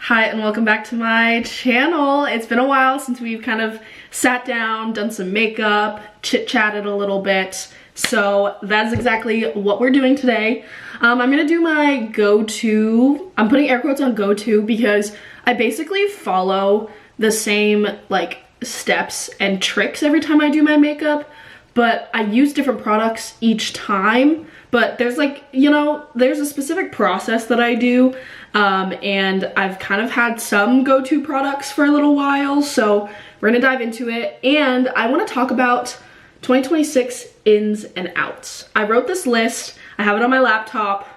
Hi and welcome back to my channel. It's been a while since we've kind of sat down, done some makeup, chit-chatted a little bit. So that's exactly what we're doing today. I'm gonna do my go-to, I'm putting air quotes on go-to because I basically follow the same like steps and tricks every time I do my makeup, but I use different products each time. But there's like, you know, there's a specific process that I do, and I've kind of had some go-to products for a little while, so we're gonna dive into it. And I wanna talk about 2026 ins and outs. I wrote this list, I have it on my laptop,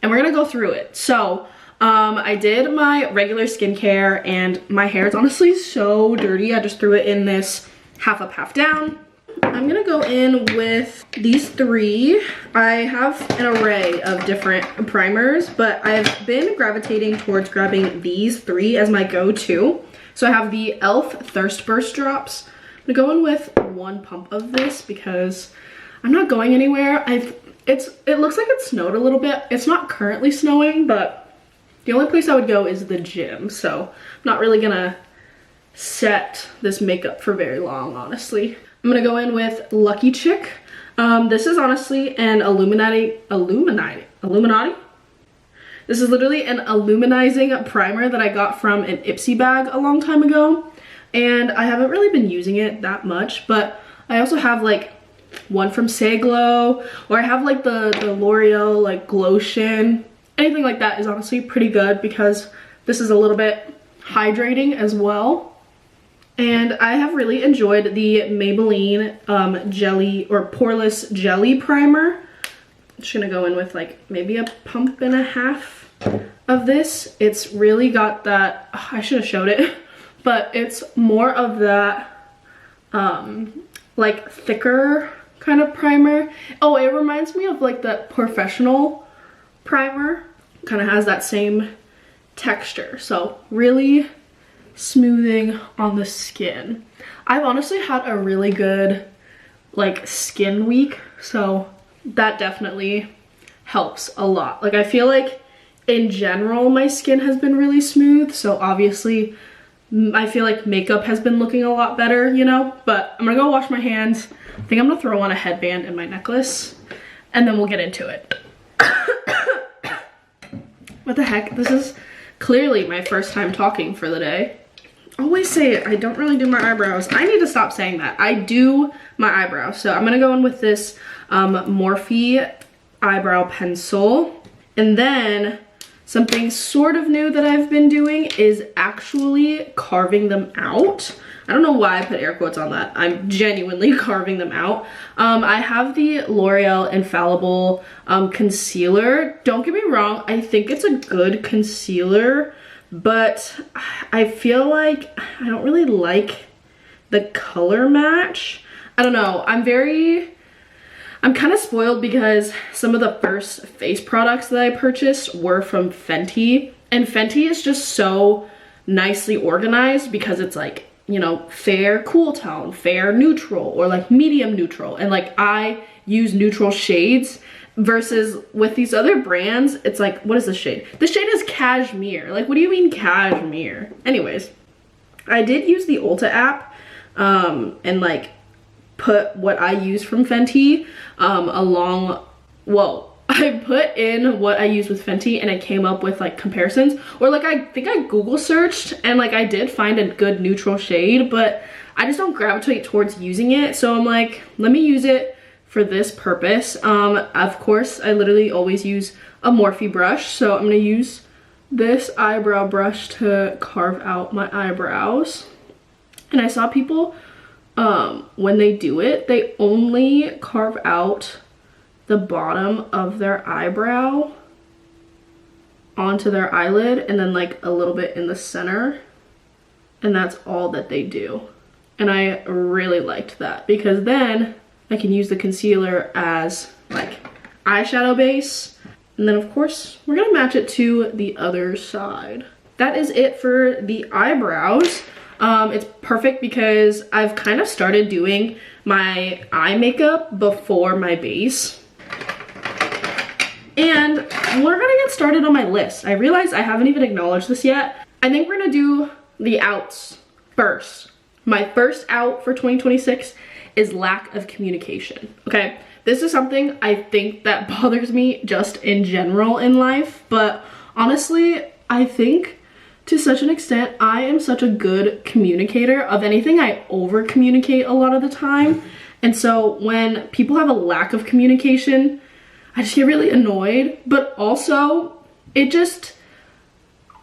and we're gonna go through it. So, I did my regular skincare, and my hair is honestly so dirty. I just threw it in this half up, half down. I'm gonna go in with these three. I have an array of different primers, but I've been gravitating towards grabbing these three as my go-to. So I have the e.l.f. Thirst Burst Drops. I'm gonna go in with one pump of this because I'm not going anywhere. It looks like it snowed a little bit. It's not currently snowing, but the only place I would go is the gym. So I'm not really gonna set this makeup for very long, honestly. I'm gonna go in with Lucky Chick. This is honestly an Illuminati? This is literally an illuminizing primer that I got from an Ipsy bag a long time ago. And I haven't really been using it that much, but I also have like one from Say Glow, or I have like the L'Oreal like Glotion. Anything like that is honestly pretty good because this is a little bit hydrating as well. And I have really enjoyed the Maybelline jelly or poreless jelly primer. I'm just gonna go in with like maybe a pump and a half of this. It's really got that, I should have showed it, but it's more of that like thicker kind of primer. Oh, it reminds me of like the Professional primer. Kind of has that same texture. So really smoothing on the skin. I've honestly had a really good like skin week, so that definitely helps a lot. Like I feel like in general my skin has been really smooth, so obviously I feel like makeup has been looking a lot better, you know. But I'm gonna go wash my hands. I think I'm gonna throw on a headband and my necklace, and then we'll get into it. What the heck? This is clearly my first time talking for the day. Always say it, I don't really do my eyebrows. I need to stop saying that. I do my eyebrows. So I'm gonna go in with this Morphe eyebrow pencil. And then something sort of new that I've been doing is actually carving them out. I don't know why I put air quotes on that. I'm genuinely carving them out. I have the L'Oreal Infallible concealer. Don't get me wrong, I think it's a good concealer, but I feel like I don't really like the color match. I don't know, I'm kind of spoiled because some of the first face products that I purchased were from Fenty, and Fenty is just so nicely organized because it's like, you know, fair cool tone, fair neutral, or like medium neutral, and like I use neutral shades. Versus with these other brands, it's like, what is the shade? The shade is Cashmere. Like, what do you mean Cashmere? Anyways, I did use the Ulta app and like put what I use from Fenty I put in what I use with Fenty and it came up with like comparisons, or like I think I Google searched and like I did find a good neutral shade, but I just don't gravitate towards using it. So I'm like, let me use it for this purpose. Of course, I literally always use a Morphe brush, so I'm gonna use this eyebrow brush to carve out my eyebrows. And I saw people, when they do it, they only carve out the bottom of their eyebrow onto their eyelid and then like a little bit in the center, and that's all that they do. And I really liked that because then I can use the concealer as like eyeshadow base. And then of course, we're gonna match it to the other side. That is it for the eyebrows. It's perfect because I've kind of started doing my eye makeup before my base. And we're gonna get started on my list. I realize I haven't even acknowledged this yet. I think we're gonna do the outs first. My first out for 2026 is lack of communication, okay? This is something I think that bothers me just in general in life, but honestly, I think to such an extent, I am such a good communicator. Of anything, I over communicate a lot of the time. And so when people have a lack of communication, I just get really annoyed, but also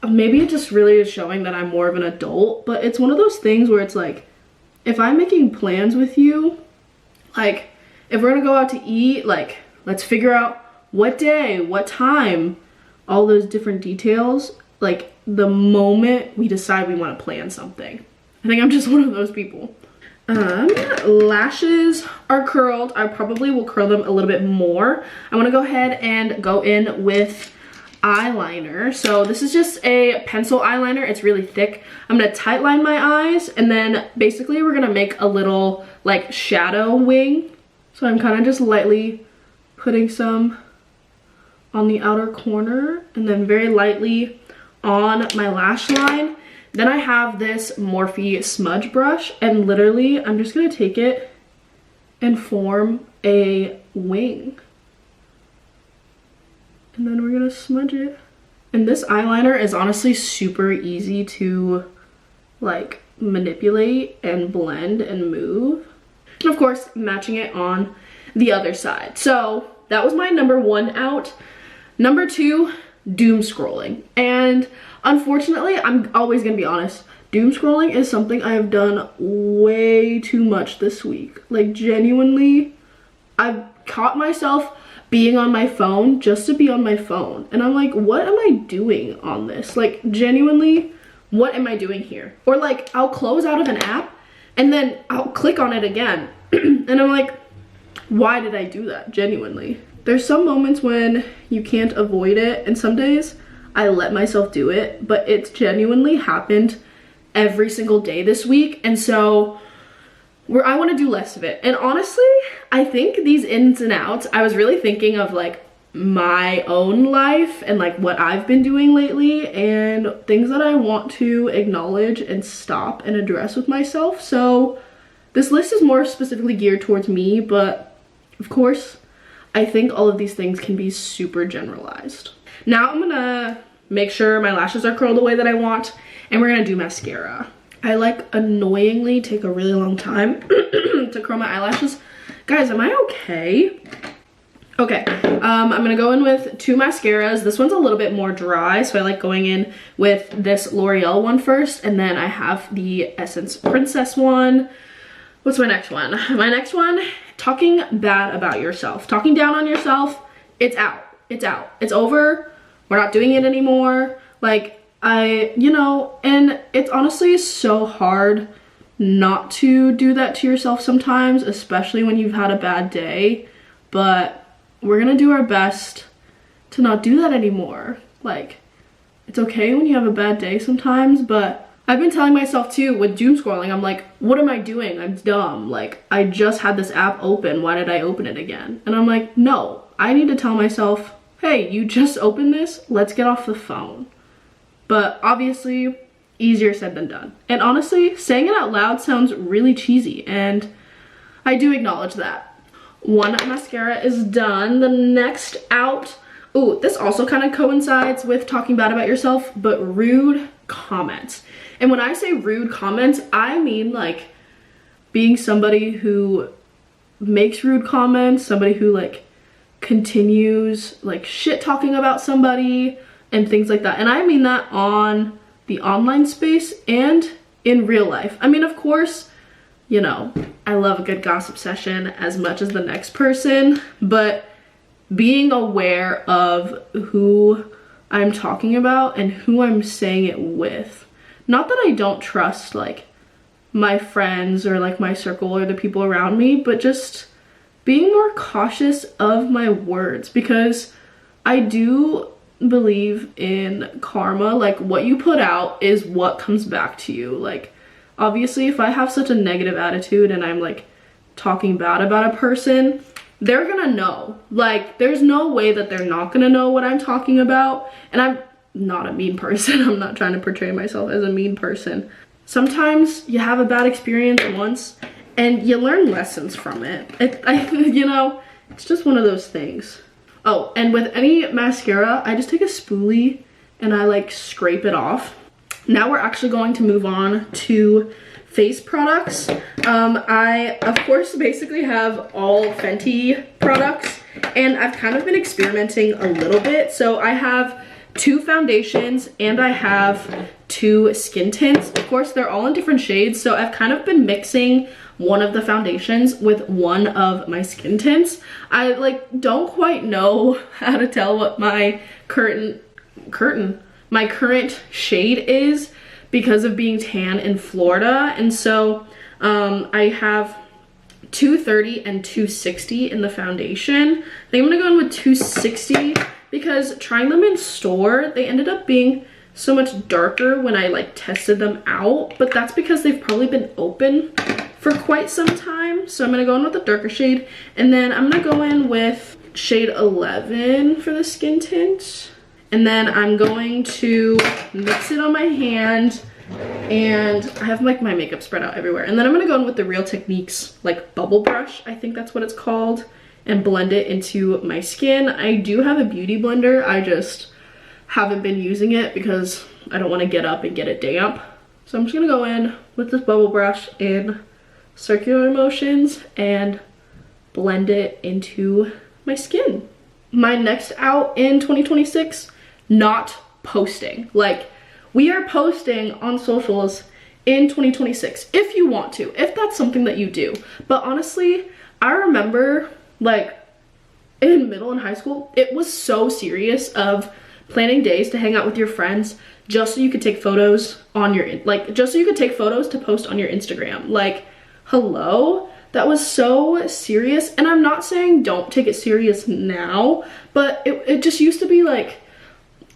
maybe it just really is showing that I'm more of an adult, but it's one of those things where it's like, if I'm making plans with you, like if we're gonna go out to eat, like let's figure out what day, what time, all those different details, like the moment we decide we want to plan something. I think I'm just one of those people. Lashes are curled. I probably will curl them a little bit more. I want to go ahead and go in with eyeliner. So this is just a pencil eyeliner. It's really thick. I'm gonna tight line my eyes, and then basically we're gonna make a little like shadow wing. So I'm kind of just lightly putting some on the outer corner and then very lightly on my lash line. Then I have this Morphe smudge brush, and literally I'm just gonna take it and form a wing. And then we're gonna smudge it. And this eyeliner is honestly super easy to like manipulate and blend and move. And of course, matching it on the other side. So that was my number 1 out. Number 2, doom scrolling. And unfortunately, I'm always gonna be honest, doom scrolling is something I have done way too much this week. Like genuinely, I've caught myself being on my phone just to be on my phone. And I'm like, what am I doing on this? Like genuinely, what am I doing here? Or like, I'll close out of an app and then I'll click on it again. And I'm like, why did I do that? Genuinely. There's some moments when you can't avoid it, and some days I let myself do it, but it's genuinely happened every single day this week. And so I want to do less of it. And honestly, I think these ins and outs, I was really thinking of like my own life and like what I've been doing lately and things that I want to acknowledge and stop and address with myself. So this list is more specifically geared towards me, but of course, I think all of these things can be super generalized. Now I'm gonna make sure my lashes are curled the way that I want, and we're gonna do mascara. I like annoyingly take a really long time to curl my eyelashes. Guys, am I okay? Okay, I'm gonna go in with 2 mascaras. This one's a little bit more dry, so I like going in with this L'Oreal one first, and then I have the Essence Princess one. What's my next one? My next one, talking bad about yourself. Talking down on yourself, it's out. It's out. It's over. We're not doing it anymore. Like, and it's honestly so hard not to do that to yourself sometimes, especially when you've had a bad day. But we're gonna do our best to not do that anymore. Like, it's okay when you have a bad day sometimes, but I've been telling myself too with doom scrolling, I'm like, what am I doing? I'm dumb. Like, I just had this app open. Why did I open it again? And I'm like, no, I need to tell myself, hey, you just opened this. Let's get off the phone. But obviously, easier said than done. And honestly, saying it out loud sounds really cheesy, and I do acknowledge that. 1 mascara is done. The next out, ooh, this also kind of coincides with talking bad about yourself, but rude comments. And when I say rude comments, I mean like being somebody who makes rude comments, somebody who like continues like shit talking about somebody and things like that. And I mean that on the online space and in real life. I mean, of course, you know, I love a good gossip session as much as the next person, but being aware of who I'm talking about and who I'm saying it with. Not that I don't trust like my friends or like my circle or the people around me, but just being more cautious of my words, because I do believe in karma. Like, what you put out is what comes back to you. Like, obviously, if I have such a negative attitude and I'm like talking bad about a person, they're gonna know. Like, there's no way that they're not gonna know what I'm talking about. And not a mean person. I'm not trying to portray myself as a mean person. Sometimes you have a bad experience once and you learn lessons from it. You know, it's just one of those things. Oh, and with any mascara, I just take a spoolie and I like scrape it off. Now we're actually going to move on to face products. I, of course, basically have all Fenty products, and I've kind of been experimenting a little bit. So I have 2 foundations and I have 2 skin tints. Of course, they're all in different shades, so I've kind of been mixing one of the foundations with one of my skin tints. I like don't quite know how to tell what my current shade is because of being tan in Florida. And so I have 230 and 260 in the foundation. I think I'm gonna go in with 260 because trying them in store, they ended up being so much darker when I like tested them out, but that's because they've probably been open for quite some time. So I'm gonna go in with the darker shade, and then I'm gonna go in with shade 11 for the skin tint. And then I'm going to mix it on my hand, and I have like my makeup spread out everywhere. And then I'm gonna go in with the Real Techniques like bubble brush, I think that's what it's called, and blend it into my skin. I do have a beauty blender, I just haven't been using it because I don't want to get up and get it damp. So I'm just gonna go in with this bubble brush in circular motions and blend it into my skin. My next out in 2026, not posting. Like, we are posting on socials in 2026 if you want to, if that's something that you do. But honestly, I remember like in middle and high school, it was so serious of planning days to hang out with your friends just so you could take photos on your, like, just so you could take photos to post on your Instagram. Like, hello? That was so serious. And I'm not saying don't take it serious now, but it just used to be like,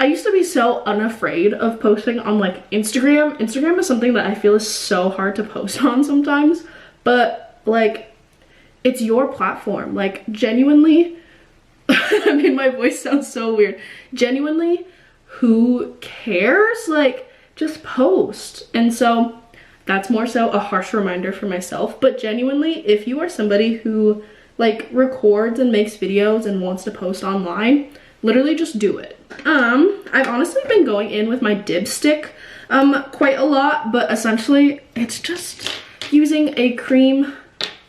I used to be so unafraid of posting on like Instagram. Instagram is something that I feel is so hard to post on sometimes, but like, it's your platform. Like, genuinely, I mean, my voice sounds so weird. Genuinely, who cares? Like, just post. And so that's more so a harsh reminder for myself. But genuinely, if you are somebody who like records and makes videos and wants to post online, literally just do it. I've honestly been going in with my dipstick quite a lot, but essentially it's just using a cream,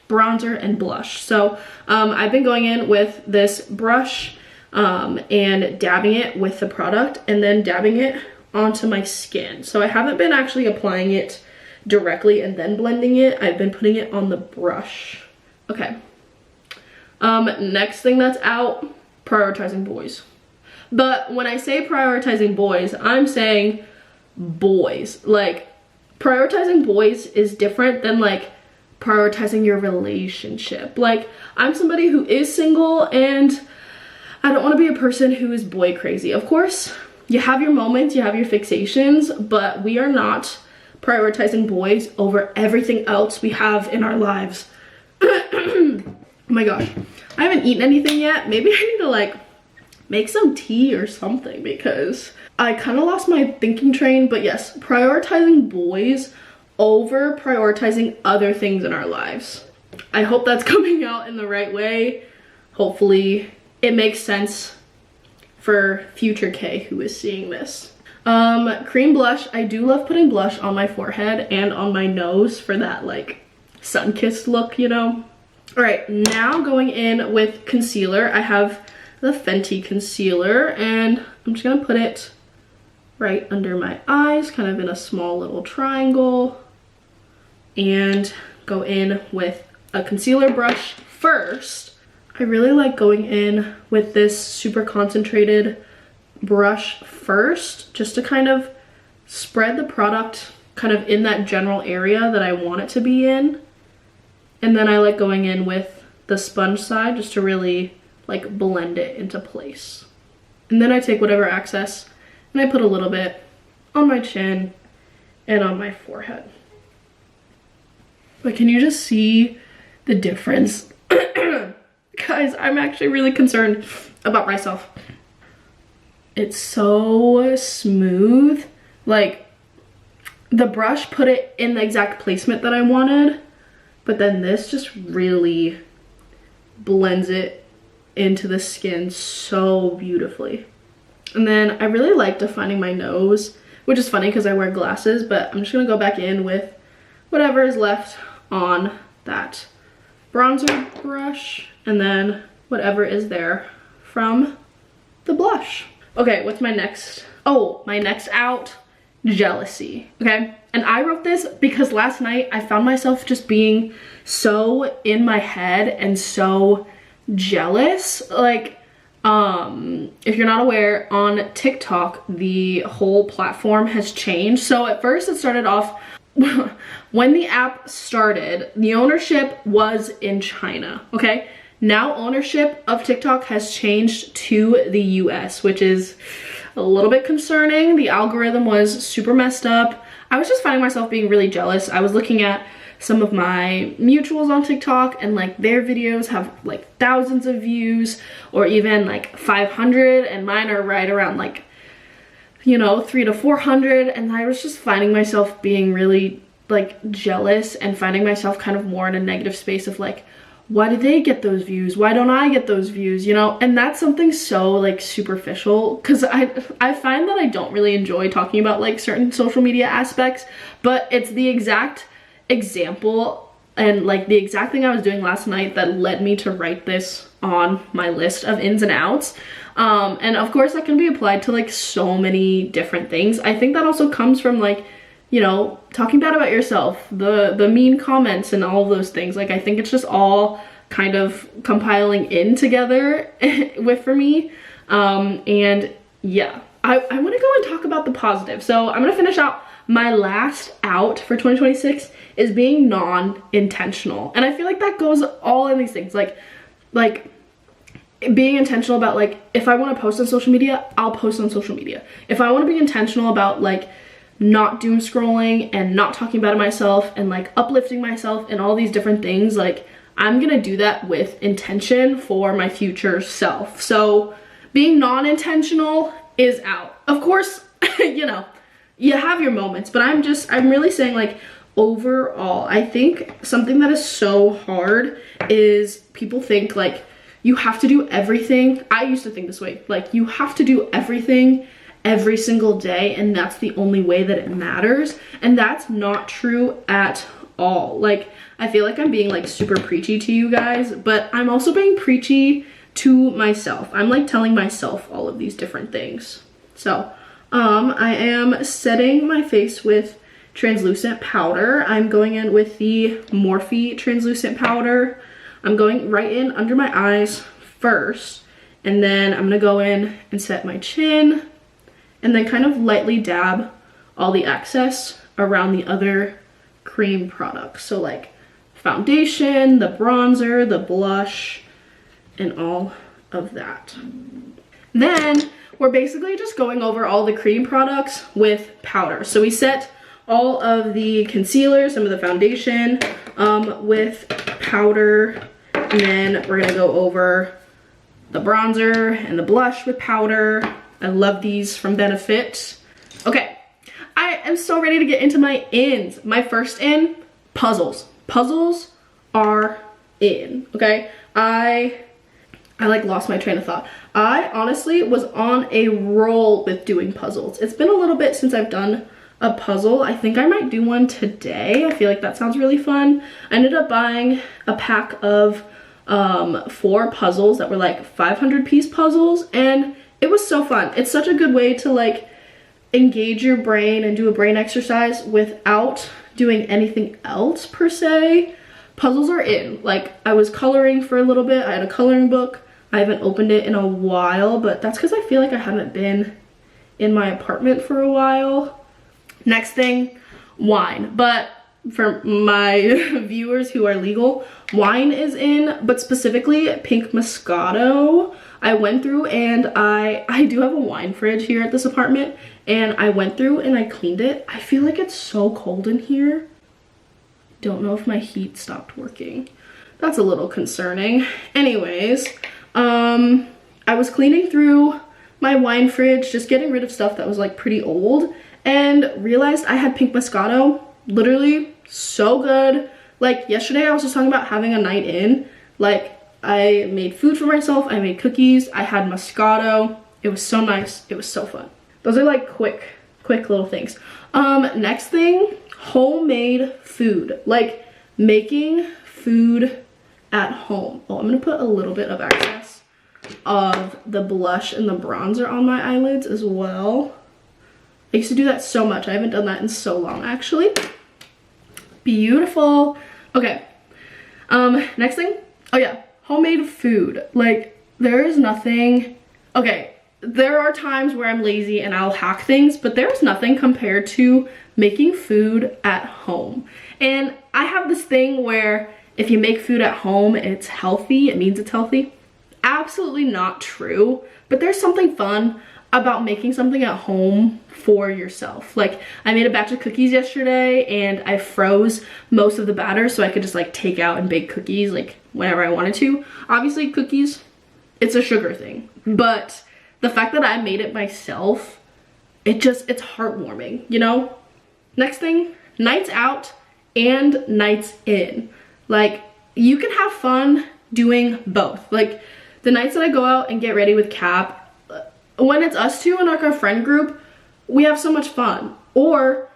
bronzer, and blush. So I've been going in with this brush and dabbing it with the product and then dabbing it onto my skin. So I haven't been actually applying it directly and then blending it. I've been putting it on the brush. Okay. Next thing that's out, prioritizing boys. But when I say prioritizing boys, I'm saying boys. Like, prioritizing boys is different than like prioritizing your relationship. Like, I'm somebody who is single and I don't want to be a person who is boy crazy. Of course, you have your moments, you have your fixations, but we are not prioritizing boys over everything else we have in our lives. Oh my gosh, I haven't eaten anything yet. Maybe I need to like make some tea or something because I kind of lost my thinking train. But yes, prioritizing boys over prioritizing other things in our lives. I hope that's coming out in the right way. Hopefully it makes sense for future Kay who is seeing this. Cream blush. I do love putting blush on my forehead and on my nose for that like sun-kissed look, you know. All right, now going in with concealer. I have the Fenty concealer and I'm just gonna put it right under my eyes, kind of in a small little triangle, and go in with a concealer brush first. I really like going in with this super concentrated brush first, just to kind of spread the product kind of in that general area that I want it to be in. And then I like going in with the sponge side just to really like blend it into place. And then I take whatever excess and I put a little bit on my chin and on my forehead. But can you just see the difference? Guys, I'm actually really concerned about myself. It's so smooth. Like, the brush put it in the exact placement that I wanted, but then this just really blends it into the skin so beautifully. And then I really like defining my nose, which is funny because I wear glasses, but I'm just gonna go back in with whatever is left on that bronzer brush, and then whatever is there from the blush. Okay, what's my next? Oh, my next out, jealousy, okay? And I wrote this because last night I found myself just being so in my head and so jealous. Like, if you're not aware, on TikTok, the whole platform has changed. So at first it started off, when the app started, the ownership was in China, okay? Now ownership of TikTok has changed to the US, which is a little bit concerning. The algorithm was super messed up. I was just finding myself being really jealous. I was looking at some of my mutuals on TikTok, and like their videos have like thousands of views or even like 500, and mine are right around like, you know, 300 to 400. And I was just finding myself being really like jealous and finding myself kind of more in a negative space of like, why do they get those views? Why don't I get those views? You know, and that's something so like superficial, because I find that I don't really enjoy talking about like certain social media aspects, but it's the exact example and like the exact thing I was doing last night that led me to write this on my list of ins and outs. And of course that can be applied to like so many different things. I think that also comes from like, you know, talking bad about yourself, the mean comments and all of those things. Like, I think it's just all kind of compiling in together for me. And yeah, I want to go and talk about the positive. So I'm gonna finish out my last out for 2026 is being non-intentional. And I feel like that goes all in these things, like being intentional about like, if I want to post on social media, I'll post on social media. If I want to be intentional about like not doom scrolling and not talking about it myself and like uplifting myself and all these different things, like I'm gonna do that with intention for my future self. So being non-intentional is out. Of course, you know, you have your moments, but I'm really saying like overall, I think something that is so hard is people think like you have to do everything. I used to think this way, like you have to do everything every single day and that's the only way that it matters. And that's not true at all. Like, I feel like I'm being like super preachy to you guys, but I'm also being preachy to myself. I'm like telling myself all of these different things. So I am setting my face with translucent powder. I'm going in with the Morphe translucent powder. I'm going right in under my eyes first, and then I'm gonna go in and set my chin, and then kind of lightly dab all the excess around the other cream products. So like foundation, the bronzer, the blush, and all of that. Then we're basically just going over all the cream products with powder. So we set all of the concealer, some of the foundation with powder, and then we're gonna go over the bronzer and the blush with powder. I love these from Benefit. Okay, I am so ready to get into my ins. My first in, puzzles. Puzzles are in, okay? I like lost my train of thought. I honestly was on a roll with doing puzzles. It's been a little bit since I've done a puzzle. I think I might do one today. I feel like that sounds really fun. I ended up buying a pack of 4 puzzles that were like 500-piece puzzles, and it was so fun. It's such a good way to like engage your brain and do a brain exercise without doing anything else per se. Puzzles are in. Like, I was coloring for a little bit. I had a coloring book. I haven't opened it in a while, but that's because I feel like I haven't been in my apartment for a while. Next thing, wine. But for my viewers who are legal, wine is in, but specifically pink Moscato. I went through and I do have a wine fridge here at this apartment, and I went through and I cleaned it. I feel like it's so cold in here. Don't know if my heat stopped working. That's a little concerning. Anyways, I was cleaning through my wine fridge, just getting rid of stuff that was like pretty old, and realized I had pink Moscato. Literally so good. Like yesterday I was just talking about having a night in. Like I made food for myself, I made cookies, I had Moscato. It was so nice, it was so fun. Those are like quick little things. Next thing, homemade food. Like making food at home. Oh, I'm gonna put a little bit of excess of the blush and the bronzer on my eyelids as well. I used to do that so much. I haven't done that in so long actually. Beautiful. Okay, next thing, oh yeah, homemade food. Like there is nothing, okay, there are times where I'm lazy and I'll hack things, but there's nothing compared to making food at home. And I have this thing where if you make food at home, it's healthy, it means it's healthy. Absolutely not true, but there's something fun about making something at home for yourself. Like I made a batch of cookies yesterday and I froze most of the batter so I could just like take out and bake cookies like whenever I wanted to. Obviously cookies, it's a sugar thing, but the fact that I made it myself, it's heartwarming, you know? Next thing, nights out and nights in. Like you can have fun doing both. Like the nights that I go out and get ready with Cap, when it's us two and like our friend group, we have so much fun. Or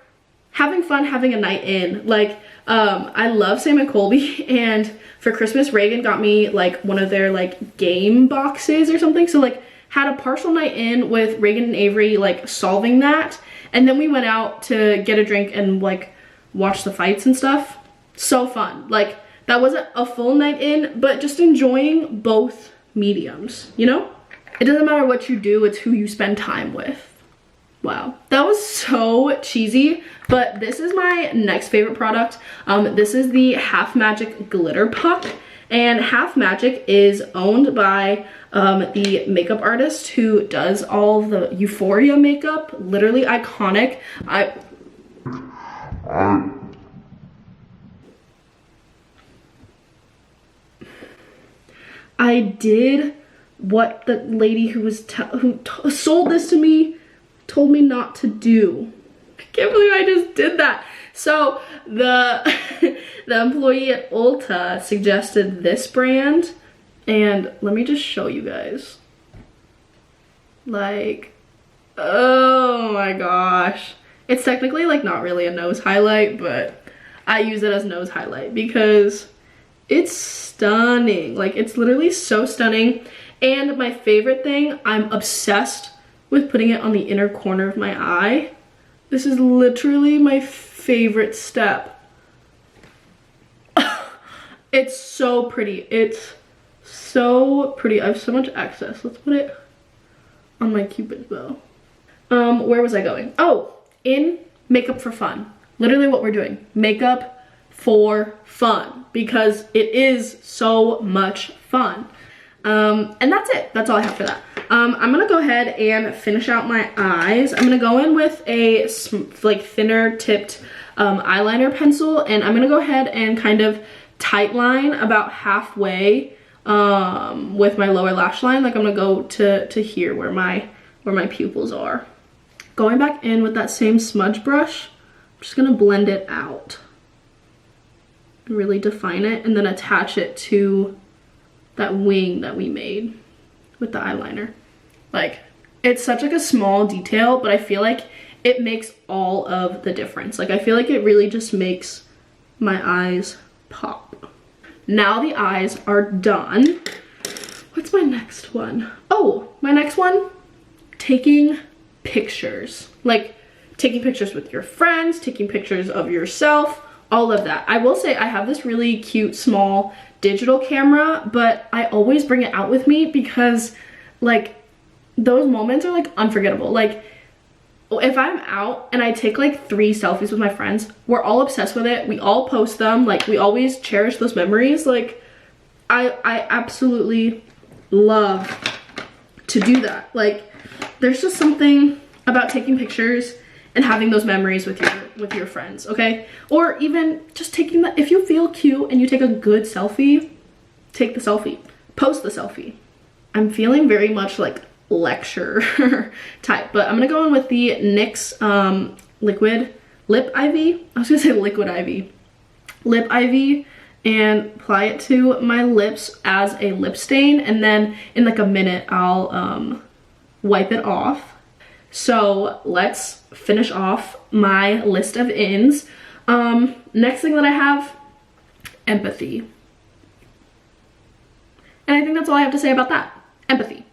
having fun having a night in. Like I love Sam and Colby, and for Christmas Reagan got me like one of their like game boxes or something. So like had a partial night in with Reagan and Avery like solving that, and then we went out to get a drink and like watch the fights and stuff. So fun. Like that wasn't a full night in, but just enjoying both mediums, you know? It doesn't matter what you do, it's who you spend time with. Wow, that was so cheesy, but this is my next favorite product. This is the Half Magic Glitter Puck, and Half Magic is owned by the makeup artist who does all the Euphoria makeup. Literally iconic. I did what the lady who sold this to me told me not to do. I can't believe I just did that. So the the employee at Ulta suggested this brand, and let me just show you guys. Like, oh my gosh. It's technically like not really a nose highlight, but I use it as nose highlight because it's stunning. Like it's literally so stunning. And my favorite thing, I'm obsessed with putting it on the inner corner of my eye. This is literally my favorite step. It's so pretty. It's so pretty. I have so much excess. Let's put it on my Cupid's bow. Where was I going? Oh, in makeup for fun. Literally what we're doing. Makeup for fun, because it is so much fun. And that's it. That's all I have for that. I'm gonna go ahead and finish out my eyes. I'm gonna go in with a like thinner tipped eyeliner pencil, and I'm gonna go ahead and kind of tight line about halfway with my lower lash line. Like I'm gonna go to here where my pupils are. Going back in with that same smudge brush, I'm just gonna blend it out. Really define it, and then attach it to that wing that we made with the eyeliner. Like, it's such like a small detail, but I feel like it makes all of the difference. Like, I feel like it really just makes my eyes pop. Now the eyes are done. What's my next one? Oh, my next one, taking pictures. Like, taking pictures with your friends, taking pictures of yourself, all of that. I will say I have this really cute small digital camera, but I always bring it out with me because like those moments are like unforgettable. Like if I'm out and I take like 3 selfies with my friends, we're all obsessed with it. We all post them. Like we always cherish those memories. Like I absolutely love to do that. Like there's just something about taking pictures and having those memories with your friends, okay? Or even just taking that, if you feel cute and you take a good selfie, take the selfie, post the selfie. I'm feeling very much like lecture type. But I'm gonna go in with the NYX liquid lip IV. I was gonna say liquid IV. Lip IV, and apply it to my lips as a lip stain, and then in like a minute I'll wipe it off. So let's finish off my list of ins. Next thing that I have, empathy. And I think that's all I have to say about that. Empathy.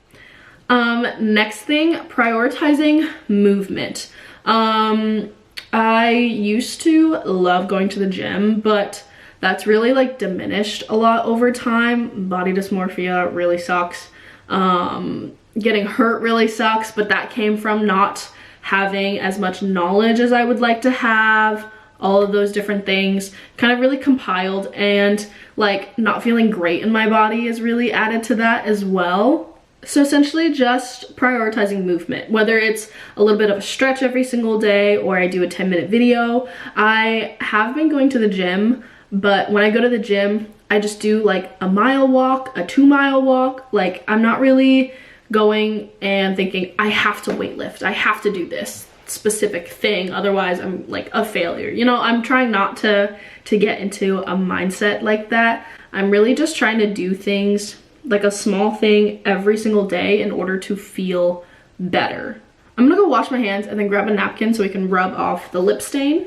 Next thing, prioritizing movement. I used to love going to the gym, but that's really like diminished a lot over time. Body dysmorphia really sucks. Getting hurt really sucks, but that came from not having as much knowledge as I would like to have. All of those different things kind of really compiled, and like not feeling great in my body is really added to that as well. So essentially just prioritizing movement, whether it's a little bit of a stretch every single day or I do a 10-minute video. I have been going to the gym, but when I go to the gym, I just do like a mile walk, a 2-mile walk. Like I'm not really going and thinking I have to weight lift, I have to do this specific thing, otherwise I'm like a failure. You know, I'm trying not to get into a mindset like that. I'm really just trying to do things, like a small thing every single day, in order to feel better. I'm gonna go wash my hands and then grab a napkin so we can rub off the lip stain.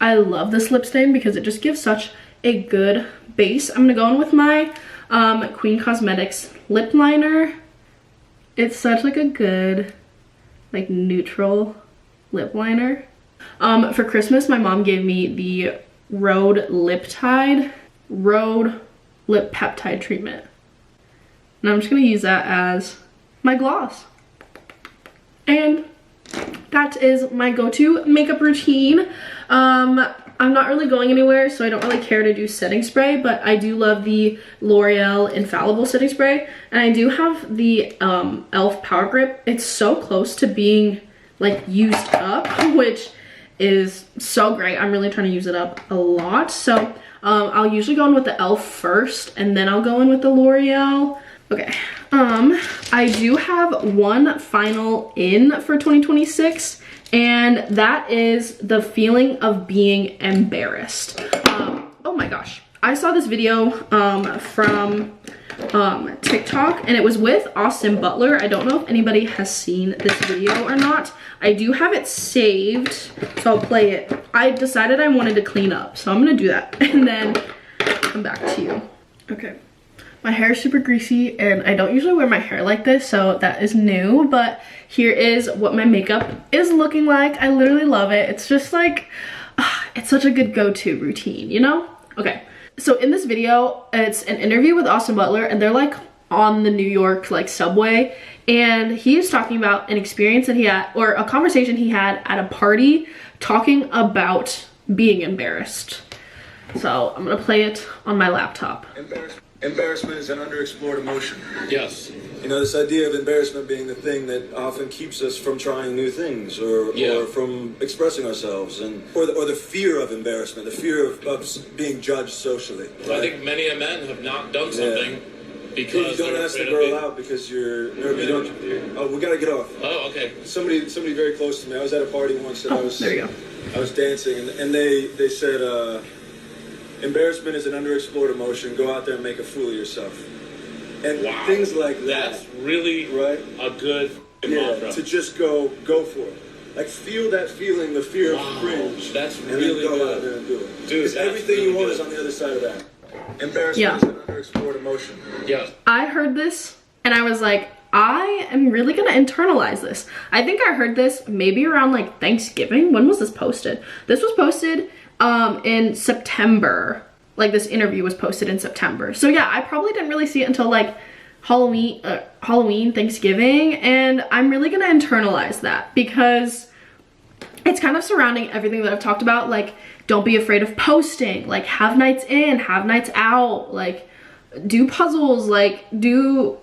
I love this lip stain because it just gives such a good base. I'm gonna go in with my Queen Cosmetics lip liner. It's such like a good like neutral lip liner. For Christmas, my mom gave me the Rhode Lip Peptide treatment, and I'm just gonna use that as my gloss. And that is my go-to makeup routine. I'm not really going anywhere, so I don't really care to do setting spray, but I do love the L'Oreal Infallible setting spray, and I do have the e.l.f. Power Grip. It's so close to being like used up, which is so great. I'm really trying to use it up a lot. So I'll usually go in with the e.l.f. first, and then I'll go in with the L'Oreal. Okay, I do have one final in for 2026, and that is the feeling of being embarrassed. Oh my gosh, I saw this video from TikTok, and it was with Austin Butler. I don't know if anybody has seen this video or not. I do have it saved, so I'll play it. I decided I wanted to clean up, so I'm gonna do that and then come back to you. Okay. My hair is super greasy, and I don't usually wear my hair like this, so that is new, but here is what my makeup is looking like. I literally love it. It's just like, it's such a good go-to routine, you know? Okay, so in this video, it's an interview with Austin Butler, and they're like on the New York like subway, and he is talking about an experience that he had, or a conversation he had at a party, talking about being embarrassed. So I'm gonna play it on my laptop. Embarrassment is an underexplored emotion. Yes. You know, this idea of embarrassment being the thing that often keeps us from trying new things, or from expressing ourselves, and or the fear of embarrassment, the fear of being judged socially. Right? I think many a men have not done something because you don't ask the girl out because you're nervous. Oh, we gotta get off. Oh, okay. Somebody very close to me. I was at a party once, and there you go. I was dancing, and they said, embarrassment is an underexplored emotion. Go out there and make a fool of yourself. And things like that. That's really a good mantra. To just go for it. Like, feel that feeling, the fear of cringe. That's and really then go good. out there and do it. Dude, because everything you want is on the other side of that. Embarrassment is an underexplored emotion. Yeah. I heard this, and I was like, I am really gonna internalize this. I think I heard this maybe around like Thanksgiving. When was this posted? This was posted in September. Like, this interview was posted in September. So yeah, I probably didn't really see it until like Halloween, Thanksgiving, and I'm really gonna internalize that because it's kind of surrounding everything that I've talked about. Like, don't be afraid of posting, like have nights in, have nights out, like do puzzles, like do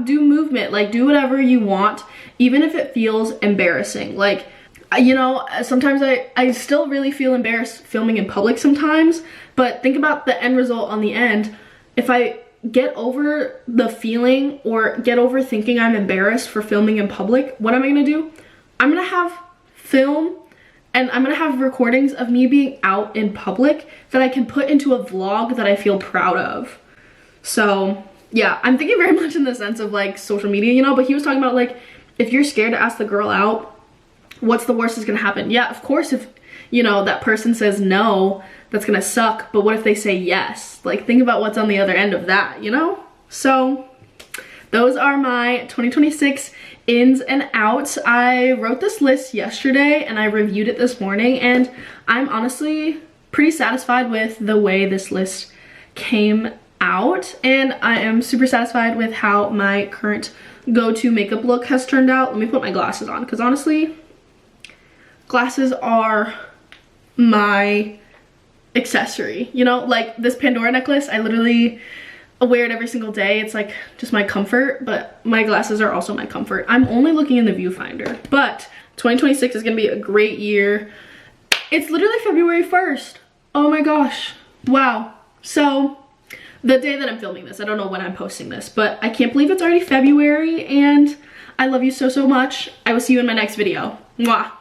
movement, like do whatever you want, even if it feels embarrassing. Like, you know, sometimes I still really feel embarrassed filming in public sometimes, but think about the end result on the end. If I get over the feeling or get over thinking I'm embarrassed for filming in public, what am I gonna do? I'm gonna have film and I'm gonna have recordings of me being out in public that I can put into a vlog that I feel proud of. So yeah, I'm thinking very much in the sense of like social media, you know, but he was talking about like, if you're scared to ask the girl out, what's the worst that's gonna happen? Yeah, of course, if, you know, that person says no, that's gonna suck, but what if they say yes? Like, think about what's on the other end of that, you know? So those are my 2026 ins and outs. I wrote this list yesterday and I reviewed it this morning, and I'm honestly pretty satisfied with the way this list came out, and I am super satisfied with how my current go-to makeup look has turned out. Let me put my glasses on, because honestly, glasses are my accessory, you know? Like this Pandora necklace, I literally wear it every single day. It's like just my comfort, but my glasses are also my comfort. I'm only looking in the viewfinder, but 2026 is gonna be a great year. It's literally February 1st. Oh my gosh, wow. So the day that I'm filming this, I don't know when I'm posting this, but I can't believe it's already February, and I love you so, so much. I will see you in my next video. Mwah.